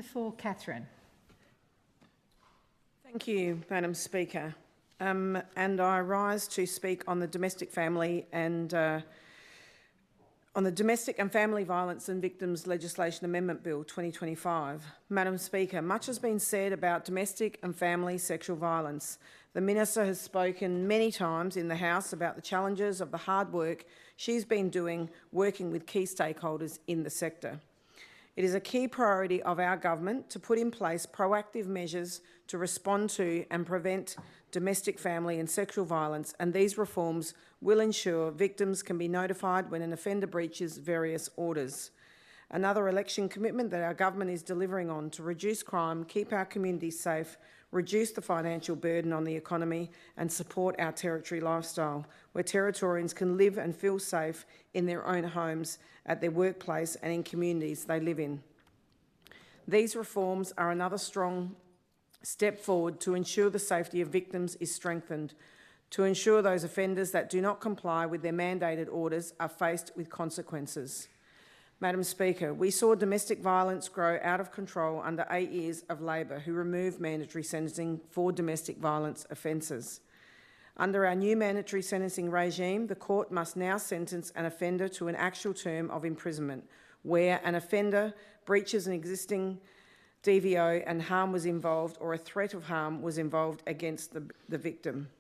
Member for Katherine. Thank you, Madam Speaker. And I rise to speak on the Domestic Family and Violence and Victims Legislation Amendment Bill 2025. Madam Speaker, much has been said about domestic and family sexual violence. The Minister has spoken many times in the House about the challenges of the hard work she's been doing working with key stakeholders in the sector. It is a key priority of our government to put in place proactive measures to respond to and prevent domestic, family and sexual violence, and these reforms will ensure victims can be notified when an offender breaches various orders. Another election commitment that our government is delivering on to reduce crime, keep our communities safe, reduce the financial burden on the economy and support our territory lifestyle, where Territorians can live and feel safe in their own homes, at their workplace and in communities they live in. These reforms are another strong step forward to ensure the safety of victims is strengthened, to ensure those offenders that do not comply with their mandated orders are faced with consequences. Madam Speaker, we saw domestic violence grow out of control under 8 years of Labor, who removed mandatory sentencing for domestic violence offences. Under our new mandatory sentencing regime, the court must now sentence an offender to an actual term of imprisonment, where an offender breaches an existing DVO and harm was involved or a threat of harm was involved against the victim.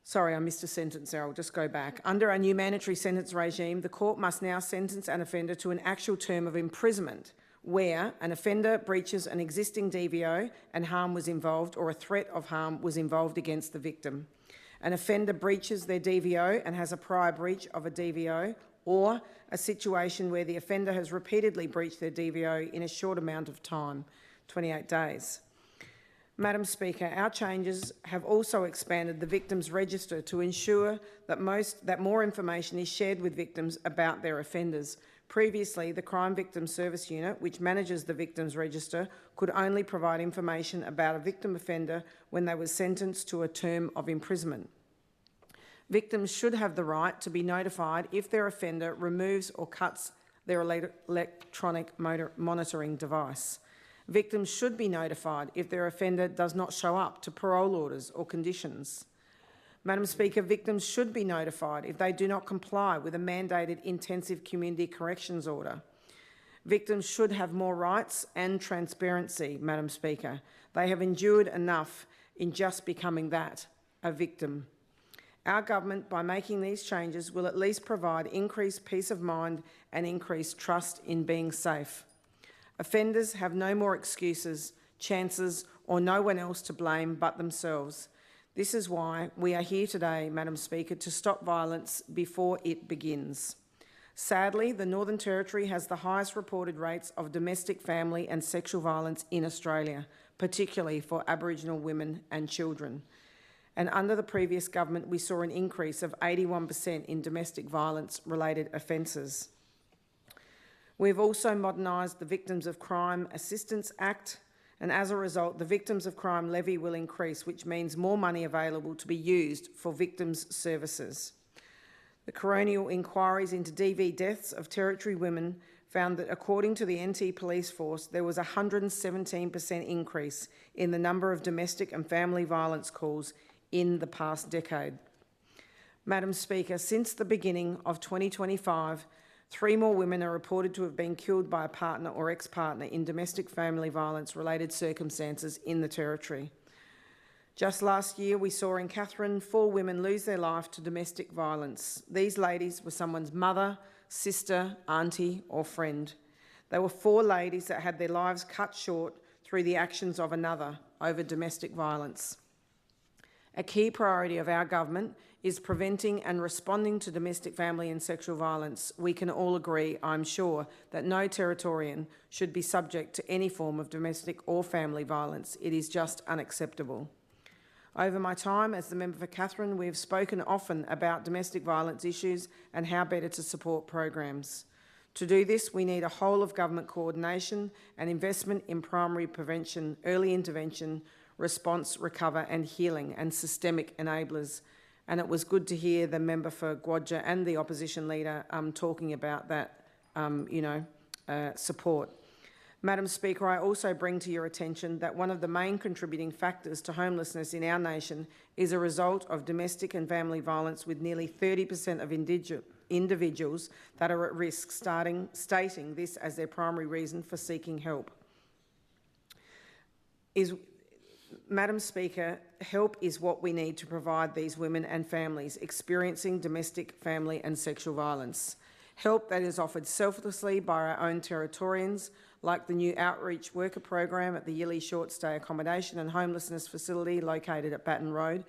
Sorry, I missed a sentence there. I'll just go back. Under our new mandatory sentence regime, the court must now sentence an offender to an actual term of imprisonment where an offender breaches an existing DVO and harm was involved or a threat of harm was involved against the victim. An offender breaches their DVO and has a prior breach of a DVO, or a situation where the offender has repeatedly breached their DVO in a short amount of time, 28 days. Madam Speaker, our changes have also expanded the Victims Register to ensure that more information is shared with victims about their offenders. Previously, the Crime Victim Service Unit, which manages the Victims Register, could only provide information about a victim offender when they were sentenced to a term of imprisonment. Victims should have the right to be notified if their offender removes or cuts their electronic monitoring device. Victims should be notified if their offender does not show up to parole orders or conditions. Madam Speaker, victims should be notified if they do not comply with a mandated intensive community corrections order. Victims should have more rights and transparency, Madam Speaker. They have endured enough in just becoming that, a victim. Our government, by making these changes, will at least provide increased peace of mind and increased trust in being safe. Offenders have no more excuses, chances, or no one else to blame but themselves. This is why we are here today, Madam Speaker, to stop violence before it begins. Sadly, the Northern Territory has the highest reported rates of domestic, family and sexual violence in Australia, particularly for Aboriginal women and children. And under the previous government, we saw an increase of 81% in domestic violence-related offences. We've also modernised the Victims of Crime Assistance Act, and as a result, the Victims of Crime levy will increase, which means more money available to be used for victims' services. The coronial inquiries into DV deaths of Territory women found that, according to the NT Police Force, there was a 117% increase in the number of domestic and family violence calls in the past decade. Madam Speaker, since the beginning of 2025, 3 more women are reported to have been killed by a partner or ex-partner in domestic family violence-related circumstances in the Territory. Just last year, we saw in Katherine 4 women lose their life to domestic violence. These ladies were someone's mother, sister, auntie or friend. They were 4 ladies that had their lives cut short through the actions of another over domestic violence. A key priority of our government is preventing and responding to domestic, family and sexual violence. We can all agree, I'm sure, that no Territorian should be subject to any form of domestic or family violence. It is just unacceptable. Over my time as the member for Katherine, we have spoken often about domestic violence issues and how better to support programs. To do this, we need a whole-of-government coordination and investment in primary prevention, early intervention, response, recover and healing and systemic enablers. And it was good to hear the member for 𝙍𝙀𝙇𝙀𝙑𝙍𝙍 and the opposition leader talking about that, support. Madam Speaker, I also bring to your attention that one of the main contributing factors to homelessness in our nation is a result of domestic and family violence, with nearly 30% of individuals that are at risk stating this as their primary reason for seeking help. Madam Speaker, help is what we need to provide these women and families experiencing domestic, family and sexual violence. Help that is offered selflessly by our own Territorians, like the new outreach worker program at the Yili Short Stay Accommodation and Homelessness Facility located at Baton Road.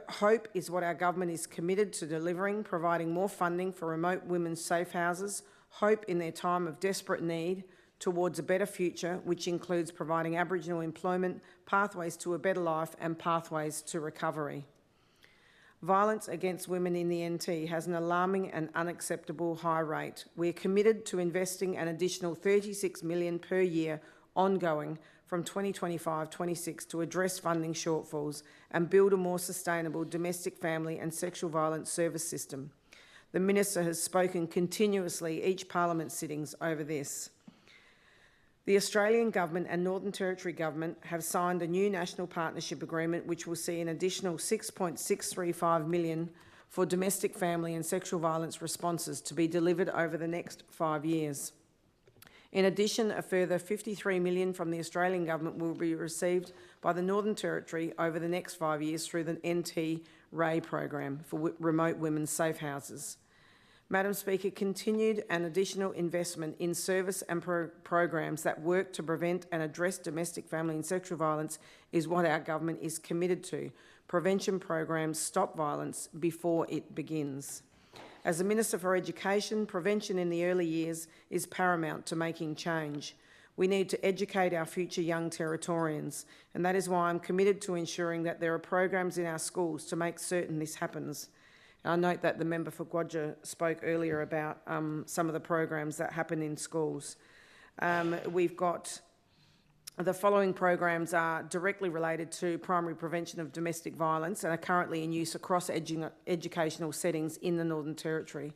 Hope is what our government is committed to delivering, providing more funding for remote women's safe houses, hope in their time of desperate need towards a better future, which includes providing Aboriginal employment, pathways to a better life and pathways to recovery. Violence against women in the NT has an alarming and unacceptable high rate. We are committed to investing an additional $36 million per year ongoing from 2025-26 to address funding shortfalls and build a more sustainable domestic, family and sexual violence service system. The Minister has spoken continuously each Parliament sittings over this. The Australian Government and Northern Territory Government have signed a new national partnership agreement which will see an additional $6.635 million for domestic, family and sexual violence responses to be delivered over the next 5 years. In addition, a further $53 million from the Australian Government will be received by the Northern Territory over the next 5 years through the NT RAY program for remote women's safe houses. Madam Speaker, continued and additional investment in service and programs that work to prevent and address domestic, family and sexual violence is what our government is committed to. Prevention programs stop violence before it begins. As the Minister for Education, prevention in the early years is paramount to making change. We need to educate our future young Territorians, and that is why I'm committed to ensuring that there are programs in our schools to make certain this happens. I note that the member for 𝙍𝙀𝙇𝙀𝙑𝘖 spoke earlier about some of the programs that happen in schools. We've got the following programs are directly related to primary prevention of domestic violence and are currently in use across educational settings in the Northern Territory.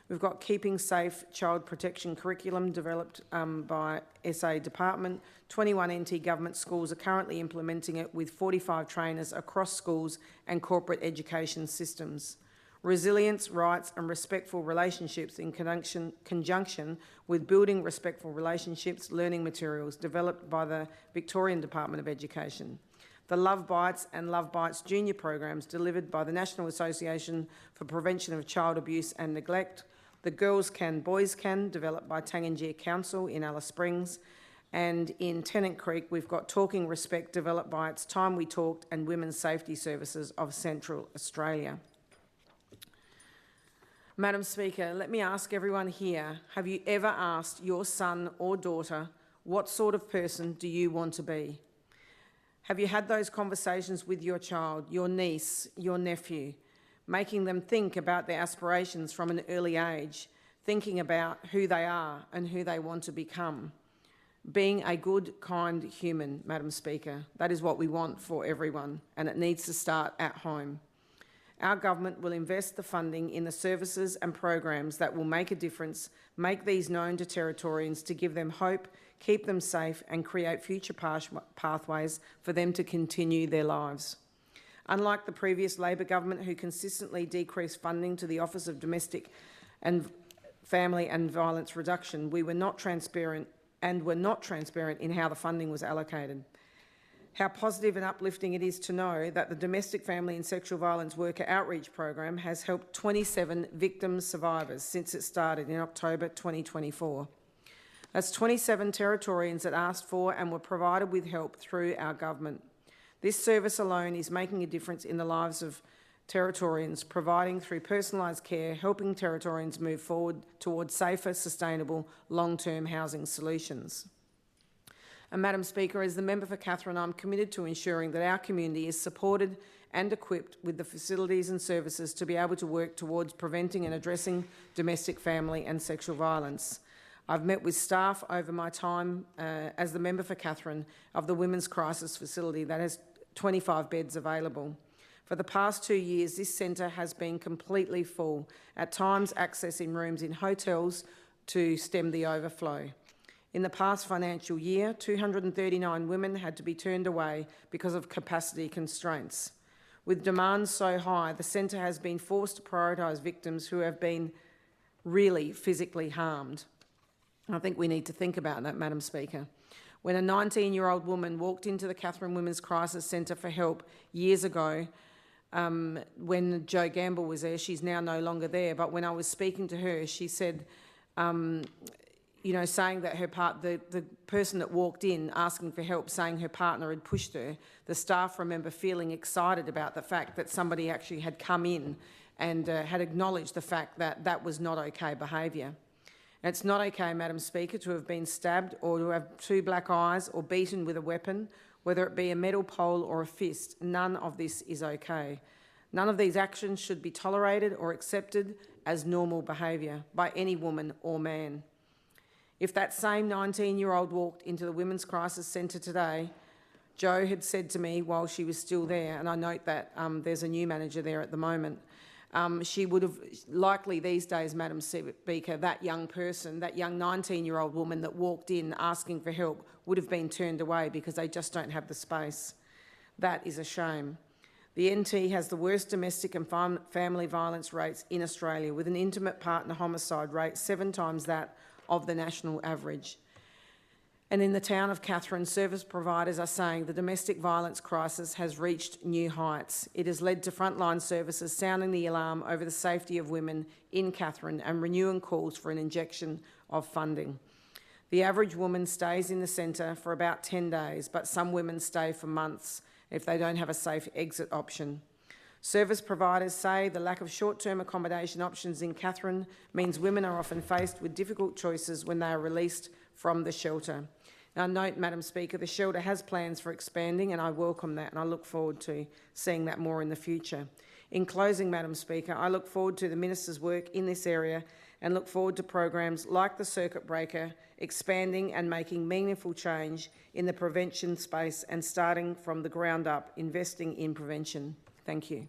We've got Keeping Safe Child Protection Curriculum developed by SA Department. 21 NT government schools are currently implementing it with 45 trainers across schools and corporate education systems. Resilience, rights and respectful relationships in conjunction with building respectful relationships learning materials developed by the Victorian Department of Education. The Love Bites and Love Bites Junior programs delivered by the National Association for Prevention of Child Abuse and Neglect. The Girls Can, Boys Can, developed by Tangier Council in Alice Springs. And in Tennant Creek, we've got Talking Respect, developed by It's Time We Talked and Women's Safety Services of Central Australia. Madam Speaker, let me ask everyone here, have you ever asked your son or daughter, what sort of person do you want to be? Have you had those conversations with your child, your niece, your nephew, making them think about their aspirations from an early age, thinking about who they are and who they want to become? Being a good, kind human, Madam Speaker, that is what we want for everyone, and it needs to start at home. Our government will invest the funding in the services and programs that will make a difference, make these known to Territorians to give them hope, keep them safe and create future pathways for them to continue their lives. Unlike the previous Labor government, who consistently decreased funding to the Office of Domestic and Family and Violence Reduction, we were not transparent in how the funding was allocated. How positive and uplifting it is to know that the Domestic, Family and Sexual Violence Worker Outreach Program has helped 27 victim survivors since it started in October 2024. That's 27 Territorians that asked for and were provided with help through our government. This service alone is making a difference in the lives of Territorians, providing through personalised care, helping Territorians move forward towards safer, sustainable, long-term housing solutions. And Madam Speaker, as the member for Katherine, I'm committed to ensuring that our community is supported and equipped with the facilities and services to be able to work towards preventing and addressing domestic, family and sexual violence. I've met with staff over my time as the member for Katherine of the Women's Crisis Facility that has 25 beds available. For the past 2 years, this centre has been completely full, at times accessing rooms in hotels, to stem the overflow. In the past financial year, 239 women had to be turned away because of capacity constraints. With demands so high, the centre has been forced to prioritise victims who have been really physically harmed. I think we need to think about that, Madam Speaker. When a 19-year-old woman walked into the Katherine Women's Crisis Centre for help years ago, when Jo Gamble was there, she's now no longer there, but when I was speaking to her, she said, saying that the person that walked in asking for help, saying her partner had pushed her, the staff remember feeling excited about the fact that somebody actually had come in and had acknowledged the fact that that was not okay behaviour. It's not okay, Madam Speaker, to have been stabbed or to have two black eyes or beaten with a weapon, whether it be a metal pole or a fist. None of this is okay. None of these actions should be tolerated or accepted as normal behaviour by any woman or man. If that same 19-year-old walked into the Women's Crisis Centre today, Jo had said to me while she was still there, and I note that there's a new manager there at the moment, she would have likely these days, Madam Speaker, that young person, that young 19-year-old woman that walked in asking for help would have been turned away because they just don't have the space. That is a shame. The NT has the worst domestic and family violence rates in Australia, with an intimate partner homicide rate 7 times that of the national average. And in the town of Katherine, service providers are saying the domestic violence crisis has reached new heights. It has led to frontline services sounding the alarm over the safety of women in Katherine and renewing calls for an injection of funding. The average woman stays in the centre for about 10 days, but some women stay for months if they don't have a safe exit option. Service providers say the lack of short-term accommodation options in Katherine means women are often faced with difficult choices when they are released from the shelter. Now, note, Madam Speaker, the shelter has plans for expanding, and I welcome that, and I look forward to seeing that more in the future. In closing, Madam Speaker, I look forward to the Minister's work in this area and look forward to programs like the Circuit Breaker expanding and making meaningful change in the prevention space and starting from the ground up, investing in prevention. Thank you.